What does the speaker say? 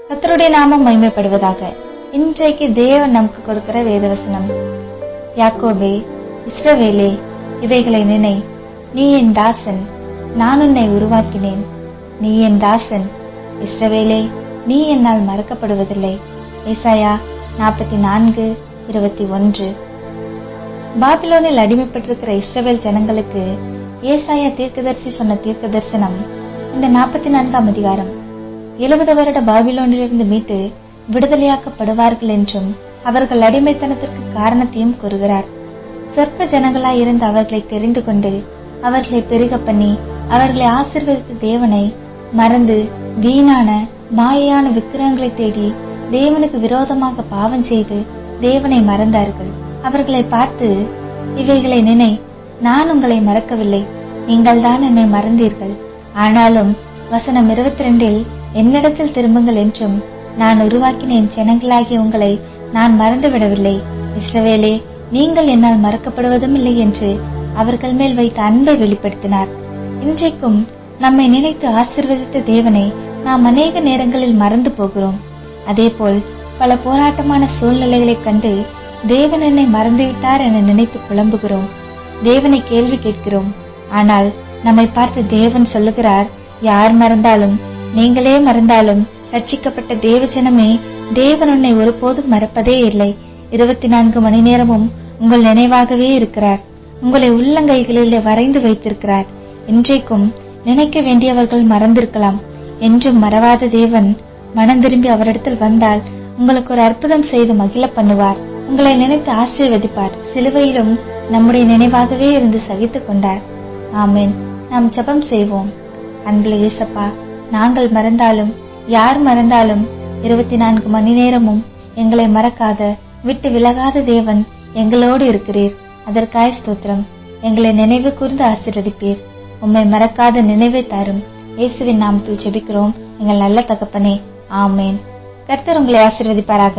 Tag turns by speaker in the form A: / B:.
A: கர்த்தருடைய நாமம் மகிமைப்படுவதாக. இன்றைக்கு தேவன் நமக்கு கொடுக்கிற வேதவசனம், யாக்கோபே, இஸ்ரவேலே, இவைகளை நினை, நீ என் தாசன், நான் உன்னை உருவாக்கினேன். நீ என் தாசன், இஸ்ரவேலே, நீ என்னால் மறக்கப்படுவதில்லை. ஏசாயா 44:21. பாபிலோனில் அடிமைப்பட்டிருக்கிற இஸ்ரவேல் ஜனங்களுக்கு ஏசாயா தீர்க்கதரிசி சொன்ன தீர்க்க தரிசனம் இந்த 44ஆம் அதிகாரம். 70 வருட பாபிலோனிலிருந்து மீட்டு விடுதலையாக்கப்படுவார்கள் என்றும் அவர்கள் அடிமைத்தனத்திற்கு காரணத்தையும் கூறுகிறார். சொற்ப ஜனங்களாயிருந்த அவர்களை தெரிந்து கொண்டு அவர்களை பெருக பண்ணி அவர்களை ஆசீர்வதித்த தேவனை மறந்து வீணான மாயையான விக்கிரகங்களை தேடி தேவனுக்கு விரோதமாக பாவம் செய்து தேவனை மறந்தார்கள். அவர்களை பார்த்து, இவைகளை நினை, நான் உங்களை மறக்கவில்லை, நீங்கள் தான் என்னை மறந்தீர்கள். ஆனாலும் வசனம் 22 என்னிடத்தில் திரும்புங்கள் என்றும், நான் உருவாக்கின என் ஜனங்களாகிய உங்களை நான் மறந்துவிடவில்லை. இஸ்ரவேலே, நீங்கள் என்னால் மறக்கப்படுவதும் இல்லை என்று அவர்கள் மேல் வைத்த அன்பை வெளிப்படுத்தினார். இன்றைக்கும் நம்மை நினைத்து ஆசீர்வதித்த தேவனை நாம் அநேக நேரங்களில் மறந்து போகிறோம். அதேபோல் பல போராட்டமான சூழ்நிலைகளை கண்டு தேவன் என்னை மறந்துவிட்டார் என நினைத்து புலம்புகிறோம். தேவனை கேள்வி கேட்கிறோம். ஆனால் நம்மை பார்த்து தேவன் சொல்லுகிறார், யார் மறந்தாலும், நீங்களே மறந்தாலும், ரட்சிக்கப்பட்ட தேவஜனமே, தேவன் உன்னை ஒருபோதும் மறப்பதே இல்லை. 24 மணி நேரமும் உங்கள் நினைவாகவே இருக்கிறார். உங்களை உள்ளங்கைகளிலே வரைந்து வைத்திருக்கிறார். இன்றைக்கும் நினைக்க வேண்டியவர்கள் மறந்திருக்கலாம். என்றும் மறவாத தேவன் மனம் திரும்பி அவரிடத்தில் வந்தால் உங்களுக்கு ஒரு அற்புதம் செய்து மகிழ பண்ணுவார். உங்களை நினைத்து ஆசீர்வதிப்பார். சிலுவையிலும் நம்முடைய நினைவாகவே இருந்து சகித்துக் கொண்டார். ஆமேன். நாம் ஜெபம் செய்வோம். அன்புள்ள இயேசப்பா, நாங்கள் மறந்தாலும், யார் மறந்தாலும் 24 மணி நேரமும் எங்களை மறக்காத, விட்டு விலகாத தேவன் எங்களோடு இருக்கிறீர். அதற்காய் ஸ்தோத்திரம். எங்களை நினைவு கூர்ந்து ஆசீர்வதிப்பீர். உம்மை மறக்காத நினைவை தாரும். இயேசுவின் நாமத்தில் ஜெபிக்கிறோம் எங்கள் நல்ல தகப்பனே. ஆமேன். கர்த்தர் உங்களை ஆசீர்வதிப்பாராக.